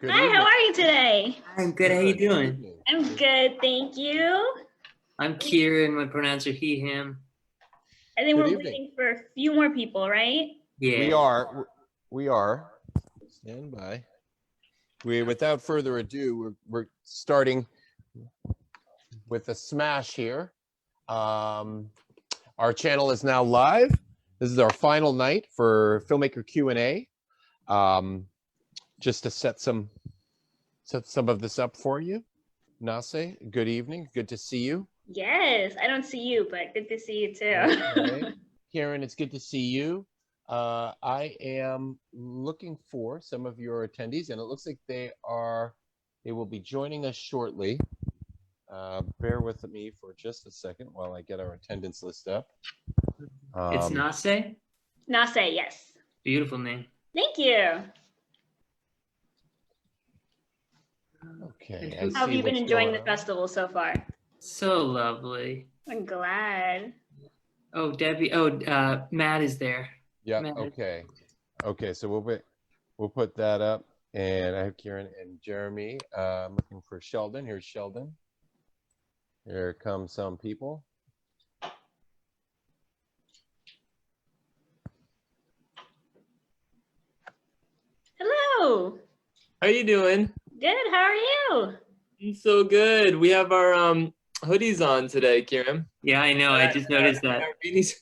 Good Hi, evening. how are you today? I'm good. How you doing? I'm good, thank you. I'm Kieran. My pronouns are he, him. I think Good we're evening. waiting for a few more people, right? Yeah. We are. Stand by. Without further ado, we're starting with a smash here. Our channel is now live. This is our final night for Filmmaker Q&A. Just to set some of this up for you. Nase, good evening. Good to see you. Yes, I don't see you, but good to see you too. Okay. Kieran, it's good to see you. I am looking for some of your attendees, and it looks like they will be joining us shortly. Bear with me for just a second while I get our attendance list up. It's Nase. Nase, yes. Beautiful name. Thank you. Okay. How have you been enjoying the festival so far? So lovely. I'm glad. Oh, Debbie. Oh, Matt is there. Yeah. Matt. Okay. Okay. So we'll put that up, and I have Kieran and Jeremy. I'm looking for Sheldon. Here's Sheldon. Here come some people. Hello. How you doing? Good, how are you? I'm so good. We have our hoodies on today, Kieran. Yeah, I know. I just noticed that. Our beanies.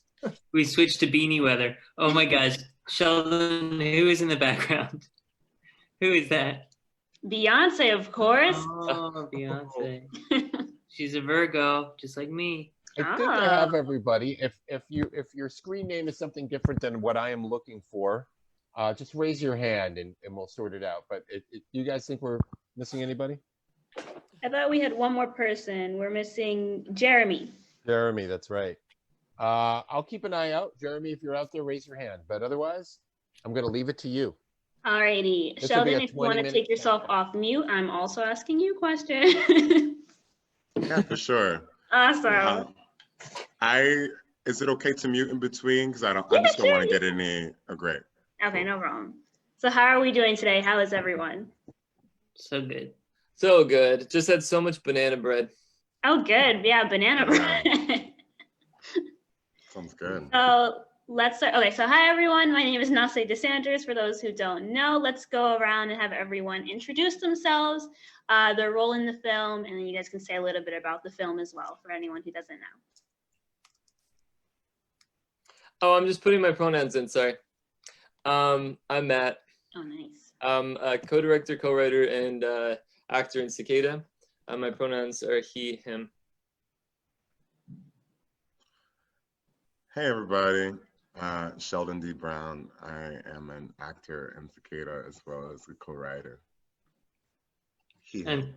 We switched to beanie weather. Oh my gosh. Sheldon, who is in the background? Who is that? Beyonce, of course. Oh, Beyonce. She's a Virgo, just like me. I think I have everybody. If your screen name is something different than what I am looking for, just raise your hand and we'll sort it out. But you guys think we're missing anybody? I thought we had one more person. We're missing Jeremy. Jeremy, that's right. I'll keep an eye out. Jeremy, if you're out there, raise your hand. But otherwise, I'm going to leave it to you. Alrighty. Sheldon, if you want to take yourself off mute, I'm also asking you questions. Yeah, for sure. Awesome. Is it okay to mute in between? Because I just don't want to get any. Oh, great. Okay, no problem. So how are we doing today? How is everyone? So good. So good. Just had so much banana bread. Oh, good. Yeah, banana bread. Sounds good. So let's start. Okay, so hi everyone. My name is Nase DeSanders. For those who don't know, let's go around and have everyone introduce themselves, their role in the film, and then you guys can say a little bit about the film as well for anyone who doesn't know. Oh, I'm just putting my pronouns in, sorry. I'm Matt. Oh, nice. I'm a co-director, co-writer, and actor in Cicada. My pronouns are he, him. Hey, everybody. Sheldon D. Brown. I am an actor in Cicada as well as a co-writer. I'm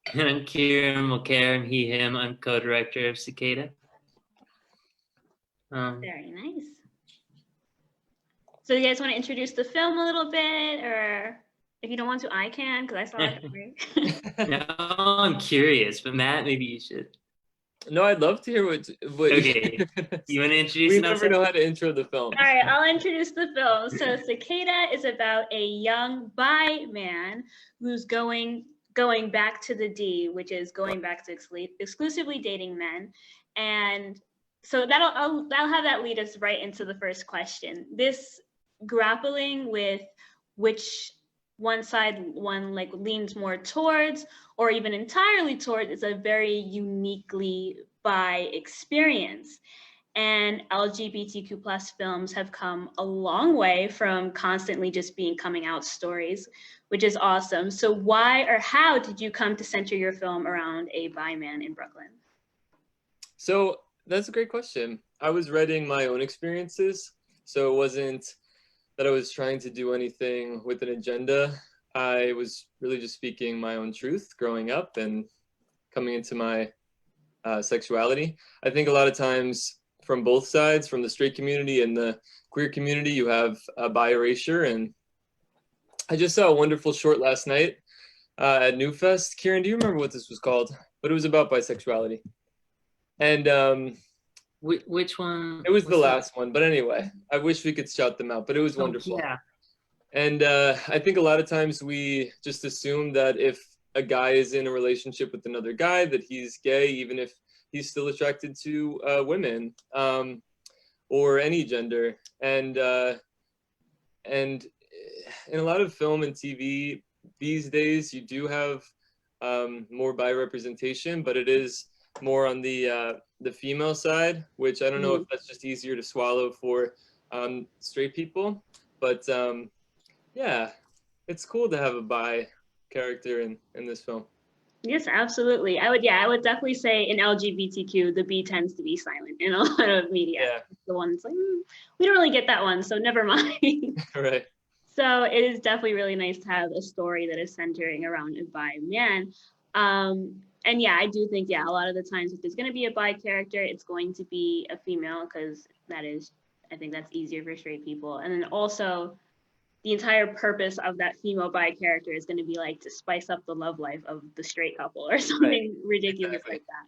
Kieran Mulcare. I'm he, him. I'm co-director of Cicada. Very nice. So you guys want to introduce the film a little bit, or if you don't want to, I can, because I saw it. No, I'm curious, but Matt, maybe you should. No, I'd love to hear what Okay. You want to introduce? We never know how to intro the film. All right, I'll introduce the film. So Cicada is about a young bi man who's going back to the D, which is going back to exclusively dating men. And so I'll have that lead us right into the first question. This grappling with which one side one like leans more towards or even entirely towards is a very uniquely bi experience. And LGBTQ plus films have come a long way from constantly just being coming out stories, which is awesome. So why or how did you come to center your film around a bi man in Brooklyn? So that's a great question. I was writing my own experiences, so it wasn't that I was trying to do anything with an agenda. I was really just speaking my own truth growing up and coming into my sexuality. I think a lot of times from both sides, from the straight community and the queer community, you have a bi erasure. And I just saw a wonderful short last night at New Fest. Kieran, do you remember what this was called? But it was about bisexuality. And which one? It was the last one, but anyway, I wish we could shout them out, but it was wonderful. Yeah. And I think a lot of times we just assume that if a guy is in a relationship with another guy, that he's gay, even if he's still attracted to women, or any gender. And in a lot of film and TV these days, you do have more bi representation, but it is more on the female side, which I don't know if that's just easier to swallow for straight people. But yeah, it's cool to have a bi character in this film. Yes, absolutely. I would definitely say in LGBTQ, the B tends to be silent in a lot of media. Yeah. The one's like, we don't really get that one, so never mind. Right. So it is definitely really nice to have a story that is centering around a bi man. And yeah, I do think, a lot of the times if there's going to be a bi character, it's going to be a female, because I think that's easier for straight people. And then also, the entire purpose of that female bi character is going to be like to spice up the love life of the straight couple or something ridiculous like that.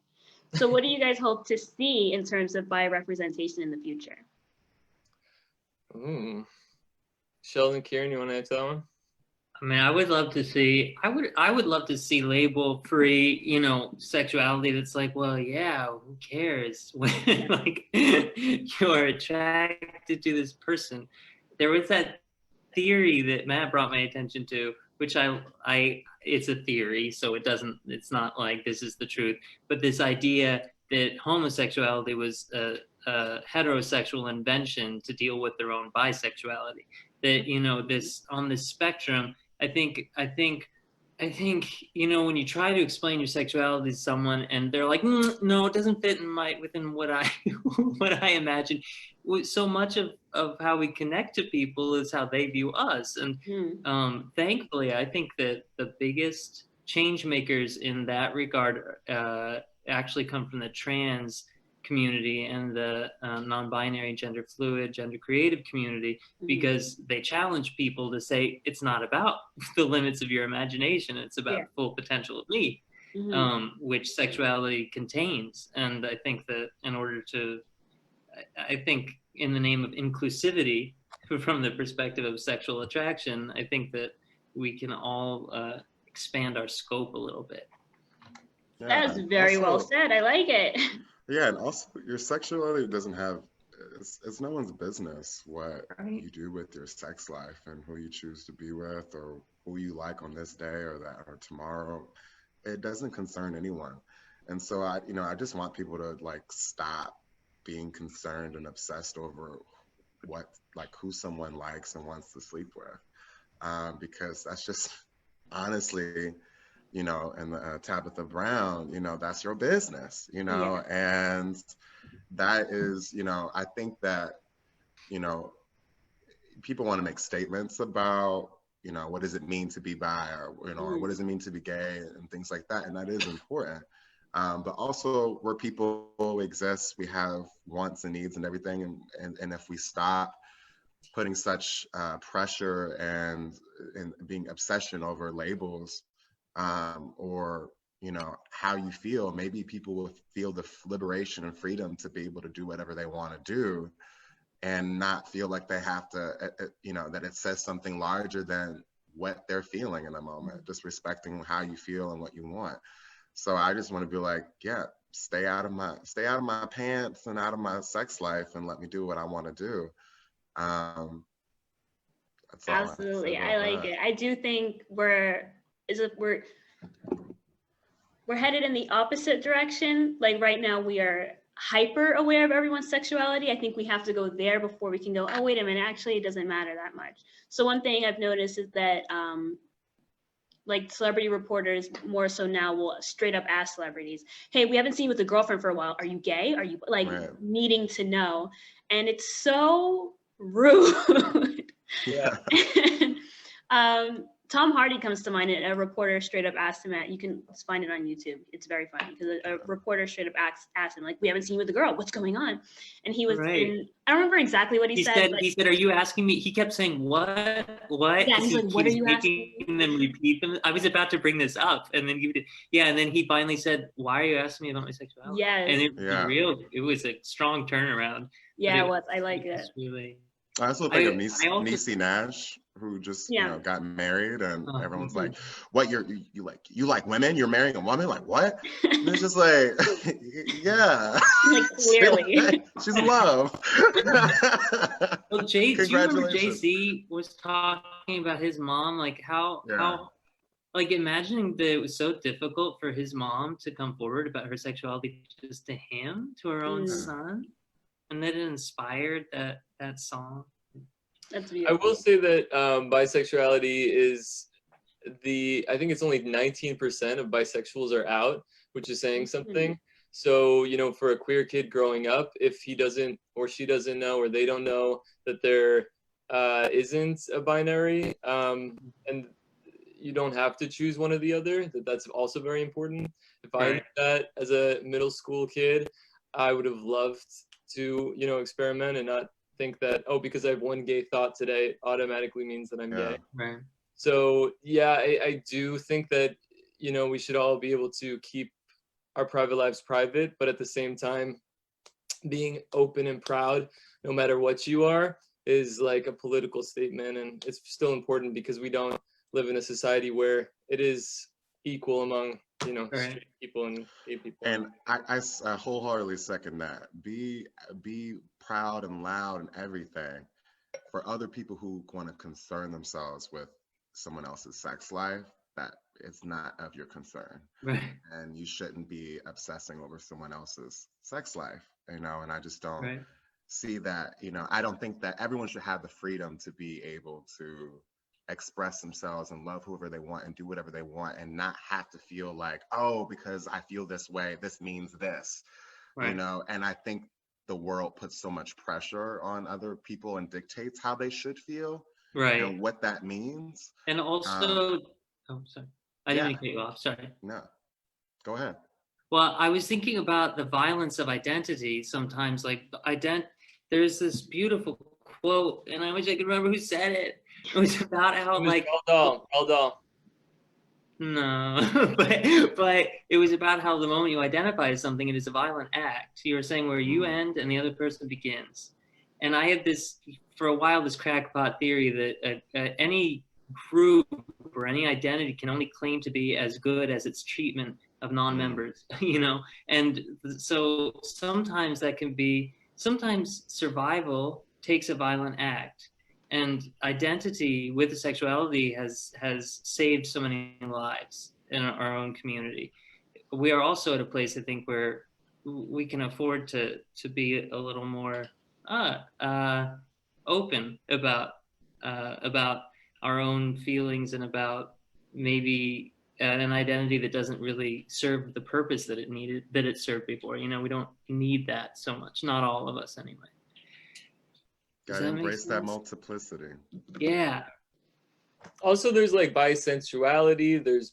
So what do you guys hope to see in terms of bi representation in the future? Sheldon, Kieran, you want to answer that one? I mean, I would love to see label free, sexuality that's like, well, yeah, who cares when like you're attracted to this person. There was that theory that Matt brought my attention to, which it's a theory, so it's not like this is the truth, but this idea that homosexuality was a heterosexual invention to deal with their own bisexuality. That, this on this spectrum, I think, when you try to explain your sexuality to someone and they're like, no, it doesn't fit within what I what I imagine. So much of how we connect to people is how they view us. And thankfully, I think that the biggest change makers in that regard actually come from the trans community and the non-binary, gender fluid, gender creative community, because they challenge people to say it's not about the limits of your imagination, it's about the full potential of me, which sexuality contains. And I think that I think in the name of inclusivity, from the perspective of sexual attraction, I think that we can all expand our scope a little bit. Yeah, that's very well said. I like it. Yeah, and also your sexuality doesn't have, it's no one's business what you do with your sex life and who you choose to be with or who you like on this day or tomorrow. It doesn't concern anyone. And so I just want people to like stop being concerned and obsessed over who someone likes and wants to sleep with, because that's just honestly, and Tabitha Brown, that's your business, and that is, I think that, people want to make statements about, what does it mean to be bi or, or what does it mean to be gay and things like that. And that is important. But also where people exist, we have wants and needs and everything. And if we stop putting such pressure and being obsession over labels, or how you feel, maybe people will feel the liberation and freedom to be able to do whatever they want to do and not feel like they have to, that it says something larger than what they're feeling in a moment, just respecting how you feel and what you want. So I just want to be like, stay out of my pants and out of my sex life and let me do what I want to do. That's absolutely. I like it. I do think we're headed in the opposite direction. Like right now we are hyper aware of everyone's sexuality. I think we have to go there before we can go, oh, wait a minute, actually it doesn't matter that much. So one thing I've noticed is that like celebrity reporters more so now will straight up ask celebrities, hey, we haven't seen you with a girlfriend for a while. Are you gay? Are you like needing to know? And it's so rude. Yeah. Tom Hardy comes to mind, and a reporter straight up asked him, you can find it on YouTube. It's very funny because a reporter straight up asked him, like, we haven't seen you with a girl. What's going on? And he was I don't remember exactly what he said. He said, are you asking me? He kept saying, what? Yeah, he's like, what are you asking? Them repeat them. I was about to bring this up. And then and then he finally said, why are you asking me about my sexuality? Yes. And it was a strong turnaround. Yeah, it was. I like it. Really... I also think of Niecy Nash, who just Yeah. got married, and Oh, everyone's mhm. like, "What? You like women? You're marrying a woman? Like what?" And it's just like, yeah, Like, clearly. she's in love. Well, do you remember Congratulations. JC was talking about his mom? Like Yeah. like imagining that it was so difficult for his mom to come forward about her sexuality just to him, to her own Mm. son, and that it inspired that song. That's I beautiful. will say that bisexuality is I think it's only 19% of bisexuals are out, which is saying something. So, for a queer kid growing up, if he doesn't or she doesn't know or they don't know that there isn't a binary, and you don't have to choose one or the other, that's also very important. If I knew Right. that as a middle school kid, I would have loved to, experiment and not think that, oh, because I have one gay thought today, it automatically means that I'm gay. Right. So yeah, I do think that, we should all be able to keep our private lives private, but at the same time, being open and proud, no matter what you are, is like a political statement. And it's still important because we don't live in a society where it is equal among, Right. straight people and gay people. And I wholeheartedly second that. Be proud and loud and everything. For other people who want to concern themselves with someone else's sex life, that it's not of your concern. Right. And you shouldn't be obsessing over someone else's sex life, and I just don't Right. see that. I don't think that everyone should have the freedom to be able to express themselves and love whoever they want and do whatever they want and not have to feel like, oh, because I feel this way, this means this, Right. and I think the world puts so much pressure on other people and dictates how they should feel Right. and what that means. And also, oh, sorry. I didn't yeah. mean to cut you off. Sorry. No, go ahead. Well, I was thinking about the violence of identity sometimes. Like, there's this beautiful quote, and I wish I could remember who said it. It was about how, like, Roald Dahl. no, but it was about how the moment you identify as something, it is a violent act. You were saying where you end and the other person begins. And I had this, for a while, this crackpot theory that any group or any identity can only claim to be as good as its treatment of non-members, And so sometimes sometimes survival takes a violent act. And identity with sexuality has saved so many lives in our own community. We are also at a place, I think, where we can afford to be a little more open about our own feelings and about maybe an identity that doesn't really serve the purpose that it served before. We don't need that so much. Not all of us, anyway. Gotta embrace that multiplicity. Yeah. Also, there's like bisexuality. There's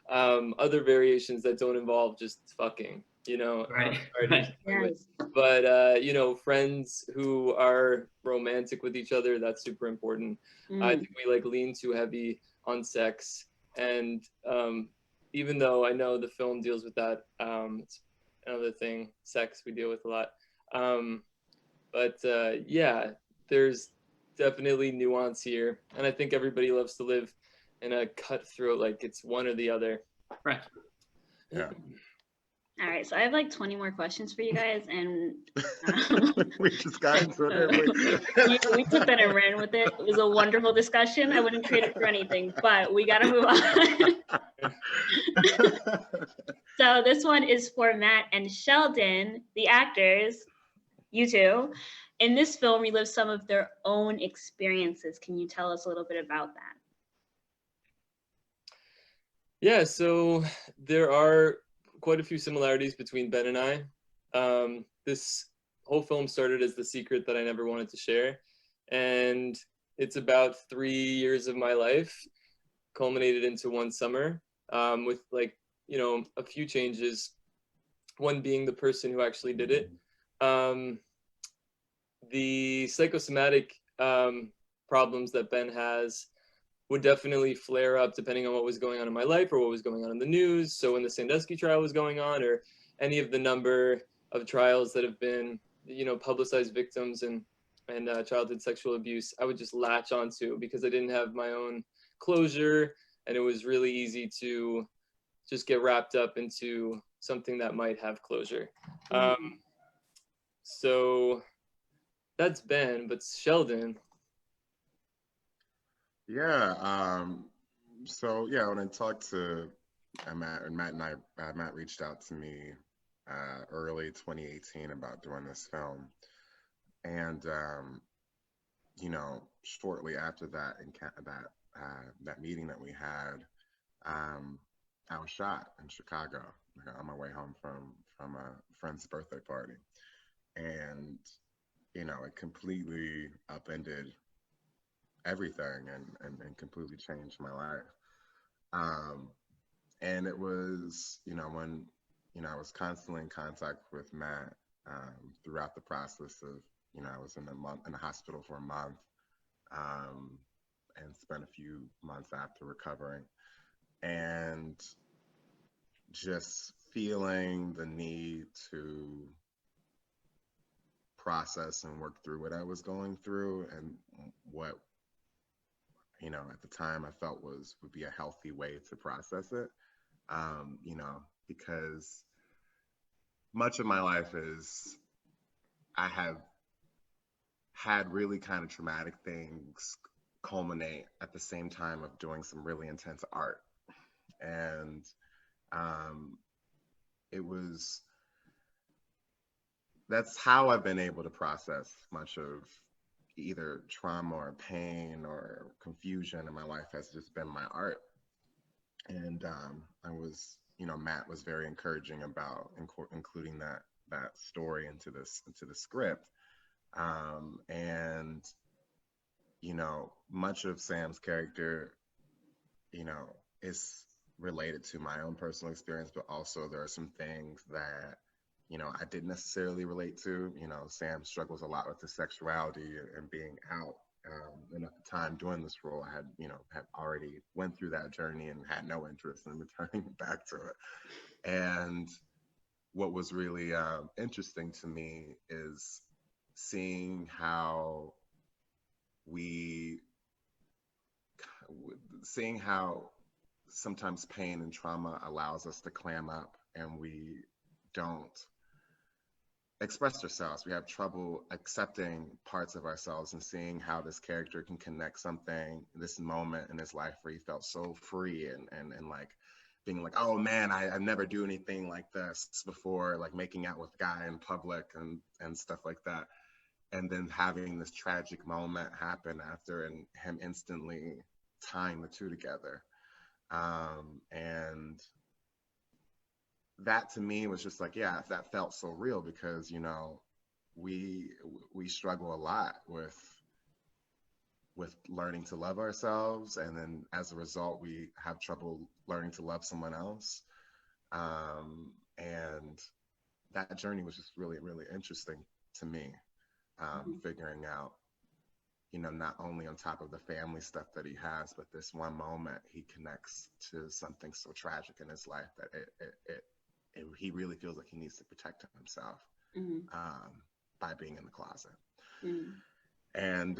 other variations that don't involve just fucking. Right. Yes. But friends who are romantic with each other, that's super important. I think we lean too heavy on sex, and even though I know the film deals with that, it's another thing. Sex we deal with a lot. But yeah, there's definitely nuance here. And I think everybody loves to live in a cutthroat, like it's one or the other. Right. Yeah. All right, so I have like 20 more questions for you guys, and we just got into it. we took that and ran with it. It was a wonderful discussion. I wouldn't trade it for anything, but we got to move on. So this one is for Matt and Sheldon, the actors, you two. In this film, relive some of their own experiences. Can you tell us a little bit about that? Yeah, so there are quite a few similarities between Ben and I. This whole film started as the secret that I never wanted to share. And it's about 3 years of my life culminated into one summer, with a few changes. One being the person who actually did it. The psychosomatic problems that Ben has would definitely flare up depending on what was going on in my life or what was going on in the news. So when the Sandusky trial was going on, or any of the number of trials that have been, publicized victims and and childhood sexual abuse, I would just latch onto because I didn't have my own closure, and it was really easy to just get wrapped up into something that might have closure. So that's Ben, but Sheldon. Yeah. So yeah, when I talked to Matt, and Matt reached out to me early 2018 about doing this film, and you know, shortly after that, that meeting that we had, I was shot in Chicago on my way home from a friend's birthday party, and you know, it completely upended everything and completely changed my life. And it was, you know, when, you know, I was constantly in contact with Matt throughout the process of, you know, I was in the hospital for a month and spent a few months after recovering, and just feeling the need to process and work through what I was going through and what, you know, at the time I felt would be a healthy way to process it. You know, because much of my life is I have had really kind of traumatic things culminate at the same time of doing some really intense art. And it was, that's how I've been able to process much of either trauma or pain or confusion in my life has just been my art. And I was, you know, Matt was very encouraging about including that story into the script. And you know, much of Sam's character, you know, is related to my own personal experience, but also there are some things that, you know, I didn't necessarily relate to. You know, Sam struggles a lot with his sexuality and being out. And at the time doing this role, I had, you know, had already went through that journey and had no interest in returning back to it. And what was really interesting to me is seeing how seeing how sometimes pain and trauma allows us to clam up and we don't express ourselves. We have trouble accepting parts of ourselves and seeing how this character can connect something, this moment in his life where he felt so free and like being like, oh man, I never do anything like this before, like making out with a guy in public and stuff like that. And then having this tragic moment happen after and him instantly tying the two together. And that to me was just like, yeah, that felt so real because, you know, we struggle a lot with learning to love ourselves, and then as a result we have trouble learning to love someone else. And that journey was just really, really interesting to me, figuring out, you know, not only on top of the family stuff that he has, but this one moment he connects to something so tragic in his life that he really feels like he needs to protect himself by being in the closet. And,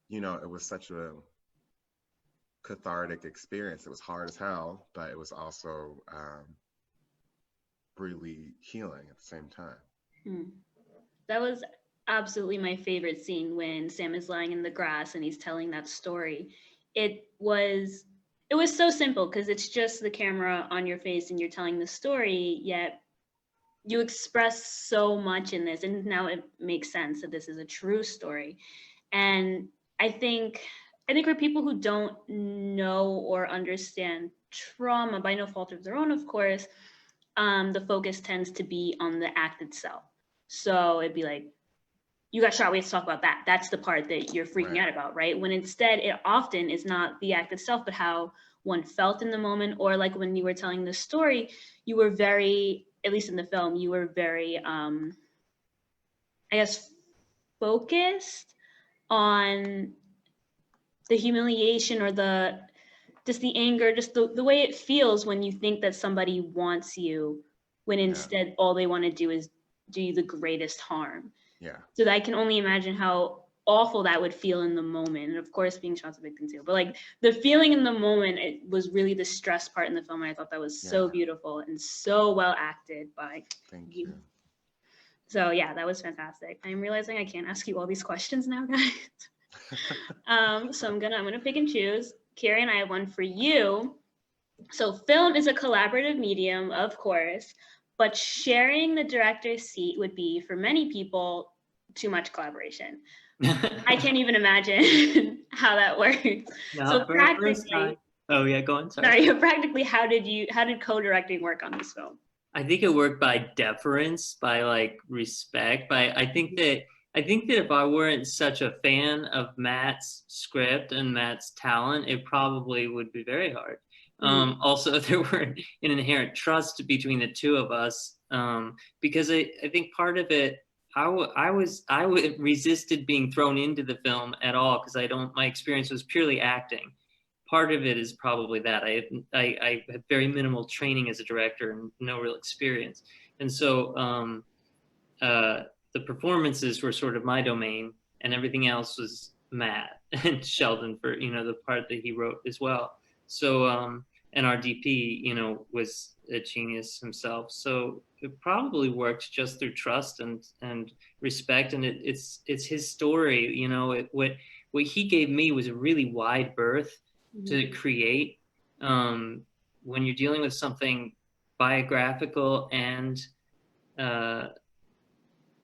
you know, it was such a cathartic experience. It was hard as hell, but it was also really healing at the same time. That was absolutely my favorite scene when Sam is lying in the grass and he's telling that story. It was so simple because it's just the camera on your face and you're telling the story, yet you express so much in this, and now it makes sense that this is a true story. And I think for people who don't know or understand trauma by no fault of their own, of course, the focus tends to be on the act itself. So it'd be like, you got shot, we have to talk about that. That's the part that you're freaking out about, right? When instead it often is not the act itself, but how one felt in the moment. Or like when you were telling the story, you were very, at least in the film, you were very, I guess, focused on the humiliation or just the anger, just the way it feels when you think that somebody wants you, when instead all they want to do is do you the greatest harm. Yeah. So I can only imagine how awful that would feel in the moment. And of course, being shot's a big thing too. But like the feeling in the moment, it was really the stress part in the film. And I thought that was so Yeah. beautiful and so well acted by Thank you. you. So yeah, that was fantastic. I'm realizing I can't ask you all these questions now, guys. So I'm gonna pick and choose. Kieran, I have one for you. So film is a collaborative medium, of course, but sharing the director's seat would be, for many people, too much collaboration. I can't even imagine how that works. No, So for a first practically, time. Oh yeah, go on. Sorry. practically, how did co-directing work on this film? I think it worked by deference, by like respect. I think that if I weren't such a fan of Matt's script and Matt's talent, it probably would be very hard. Also, there were an inherent trust between the two of us, because I think part of it, I resisted being thrown into the film at all, because my experience was purely acting. Part of it is probably that I had very minimal training as a director and no real experience, and so the performances were sort of my domain, and everything else was Matt and Sheldon for the part that he wrote as well. So and our DP was a genius himself. So it probably worked just through trust and respect, and it's his story. What he gave me was a really wide berth to create, when you're dealing with something biographical and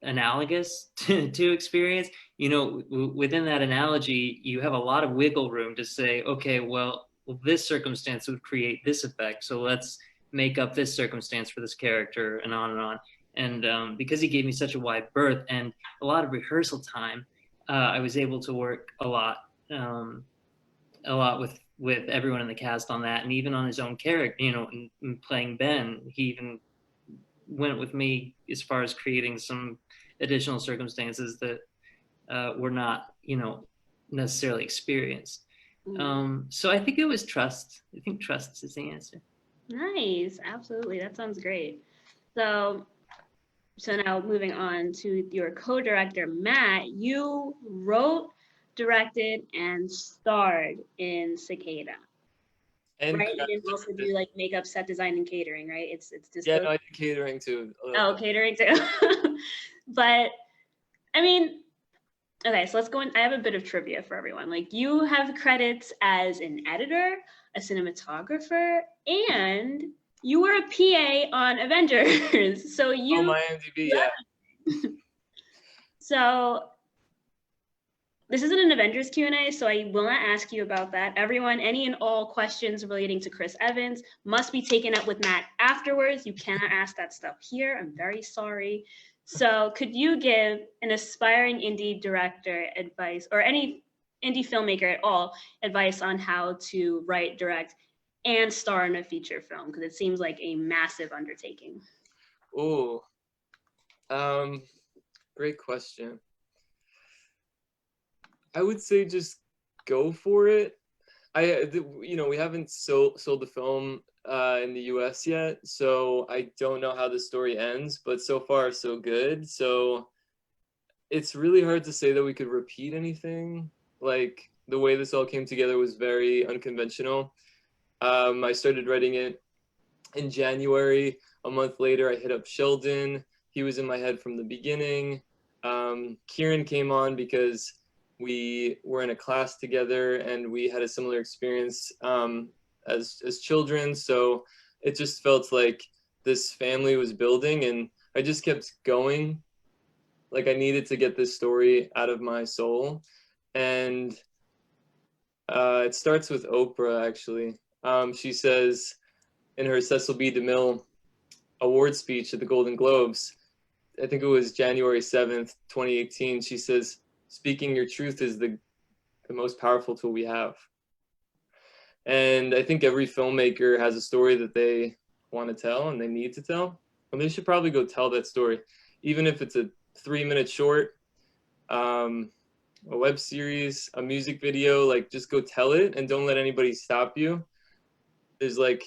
analogous to experience. Within that analogy, you have a lot of wiggle room to say, okay, well, this circumstance would create this effect, so let's make up this circumstance for this character, and on and on. And because he gave me such a wide berth and a lot of rehearsal time, I was able to work a lot with everyone in the cast on that, and even on his own character, in playing Ben. He even went with me as far as creating some additional circumstances that were not, necessarily experienced. So I think it was trust. I think trust is the answer. Nice, absolutely. That sounds great. So now moving on to your co-director, Matt, you wrote, directed, and starred in Cicada. And right? You didn't also do like makeup, set design, and catering, right? It's just yeah, no, I did catering too. Catering too. But I mean, okay, so let's go in. I have a bit of trivia for everyone. Like, you have credits as an editor, a cinematographer, and you were a PA on Avengers. So you. Oh, my IMDb, yeah. So this isn't an Avengers Q&A, so I will not ask you about that. Everyone, any and all questions relating to Chris Evans must be taken up with Matt afterwards. You cannot ask that stuff here. I'm very sorry. So could you give an aspiring indie director advice, or any indie filmmaker at all, advice on how to write, direct, and star in a feature film? Because it seems like a massive undertaking. Oh, great question. I would say just go for it. We haven't sold the film in the US yet, so I don't know how the story ends, but so far so good. So it's really hard to say that we could repeat anything. Like, the way this all came together was very unconventional. I started writing it in January. A month later, I hit up Sheldon. He was in my head from the beginning. Kieran came on because we were in a class together and we had a similar experience as children. So it just felt like this family was building, and I just kept going. Like, I needed to get this story out of my soul. And it starts with Oprah, actually. She says in her Cecil B. DeMille award speech at the Golden Globes, I think it was January 7th, 2018, she says, "Speaking your truth is the most powerful tool we have." And I think every filmmaker has a story that they want to tell and they need to tell. And they should probably go tell that story. Even if it's a 3-minute short, a web series, a music video, like, just go tell it and don't let anybody stop you. There's like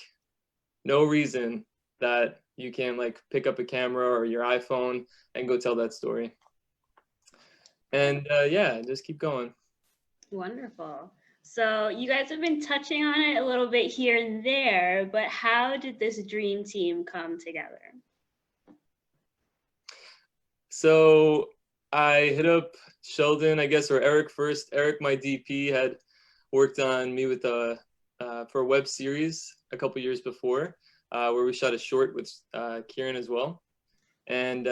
no reason that you can't like pick up a camera or your iPhone and go tell that story. And yeah, just keep going. Wonderful. So you guys have been touching on it a little bit here and there, but how did this dream team come together? So I hit up Sheldon, I guess, or Eric first. Eric, my DP, had worked on me with for a web series a couple years before, where we shot a short with Kieran as well. And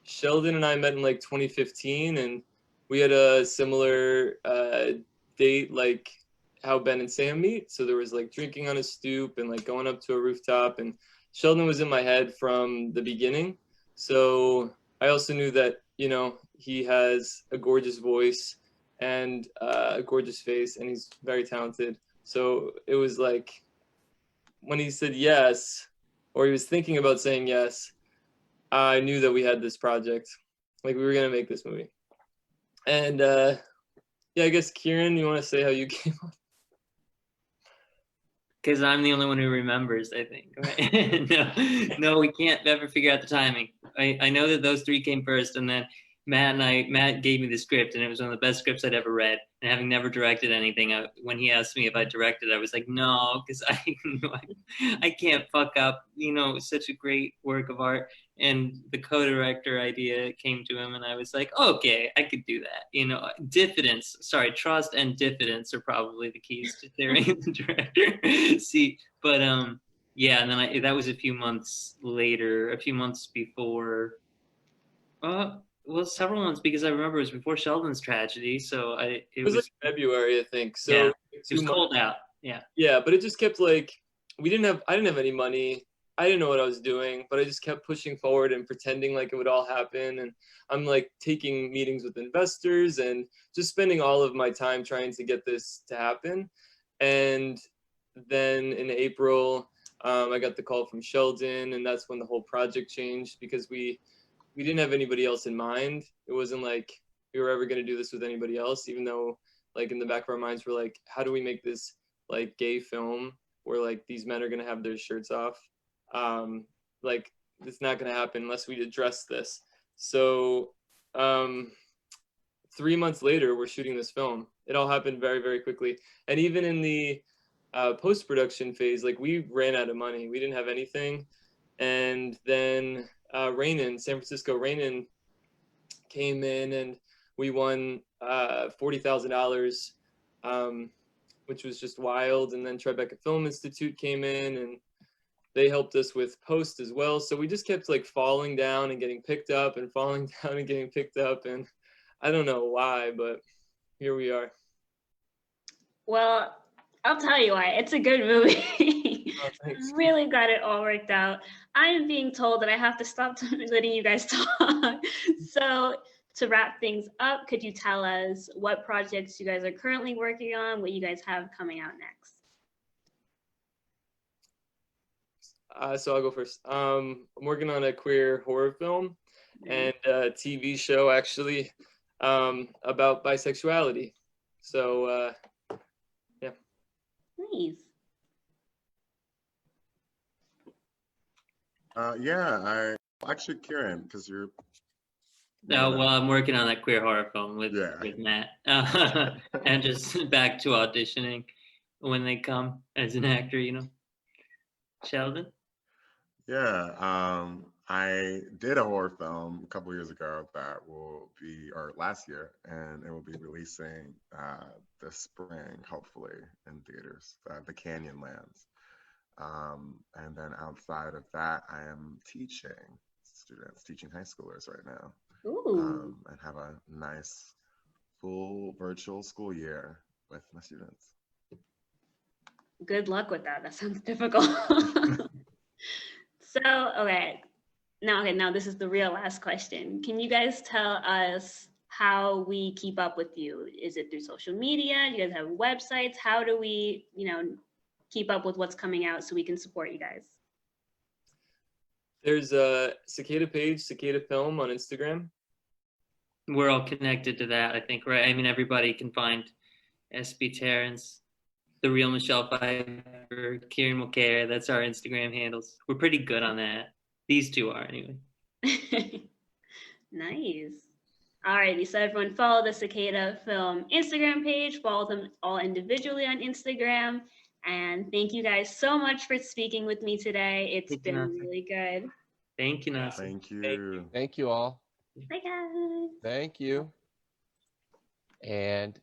Sheldon and I met in like 2015, and we had a similar date like how Ben and Sam meet. So there was like drinking on a stoop and like going up to a rooftop. And Sheldon was in my head from the beginning. So I also knew that, you know, he has a gorgeous voice and a gorgeous face, and he's very talented. So it was like when he said yes, or he was thinking about saying yes, I knew that we had this project. Like we were gonna make this movie. And yeah, I guess Kieran, you want to say how you came up? Because I'm the only one who remembers, I think. Right? No, we can't ever figure out the timing. I know that those three came first, and then Matt gave me the script, and it was one of the best scripts I'd ever read. And having never directed anything, when he asked me if I directed, I was like, no, because I can't fuck up, you know, such a great work of art. And the co-director idea came to him, and I was like, okay, I could do that. You know, trust and diffidence are probably the keys to tearing the director seat. But yeah, and then that was a few months later, a few months before. Well, several months, because I remember it was before Sheldon's tragedy. So it was like February, I think. So yeah, like it was cold out. Yeah. Yeah, but it just kept like I didn't have any money. I didn't know what I was doing, but I just kept pushing forward and pretending like it would all happen. And I'm like taking meetings with investors and just spending all of my time trying to get this to happen. And then in April, I got the call from Sheldon, and that's when the whole project changed, because we didn't have anybody else in mind. It wasn't like we were ever going to do this with anybody else, even though like in the back of our minds we're like, how do we make this like gay film where like these men are going to have their shirts off? Like it's not going to happen unless we address this. So 3 months later, we're shooting this film. It all happened very, very quickly. And even in the post-production phase, like we ran out of money. We didn't have anything. And then San Francisco Rainin came in, and we won $40,000, which was just wild. And then Tribeca Film Institute came in, and they helped us with post as well. So we just kept like falling down and getting picked up and falling down and getting picked up. And I don't know why, but here we are. Well, I'll tell you why. It's a good movie. Oh, thanks. Really got it all worked out. I am being told that I have to stop letting you guys talk. So to wrap things up, could you tell us what projects you guys are currently working on, what you guys have coming out next? So I'll go first. I'm working on a queer horror film and a TV show, actually, about bisexuality. So, yeah. Nice. Yeah, actually, Kieran, because you're. No, well, I'm working on that queer horror film with Matt, and just back to auditioning when they come as an actor, you know. Sheldon? Yeah, I did a horror film a couple years ago that or last year, and it will be releasing this spring, hopefully, in theaters, The Canyonlands. And then outside of that, I am teaching high schoolers right now. Ooh. And have a nice full virtual school year with my students. Good luck with that. That sounds difficult. So, okay, now this is the real last question. Can you guys tell us how we keep up with you? Is it through social media? Do you guys have websites? How do we, keep up with what's coming out so we can support you guys? There's a Cicada page, Cicada Film on Instagram. We're all connected to that, I think, right? I mean, everybody can find SB Terrence, The Real Michelle Fifer, Kieran Mulcare. That's our Instagram handles. We're pretty good on that. These two are, anyway. Nice. Alrighty, so everyone follow the Cicada Film Instagram page, follow them all individually on Instagram. And thank you guys so much for speaking with me today. It's Thank you, been Nancy. really good. Thank you, Nancy. Thank you. Thank you all. Bye guys. Thank you. And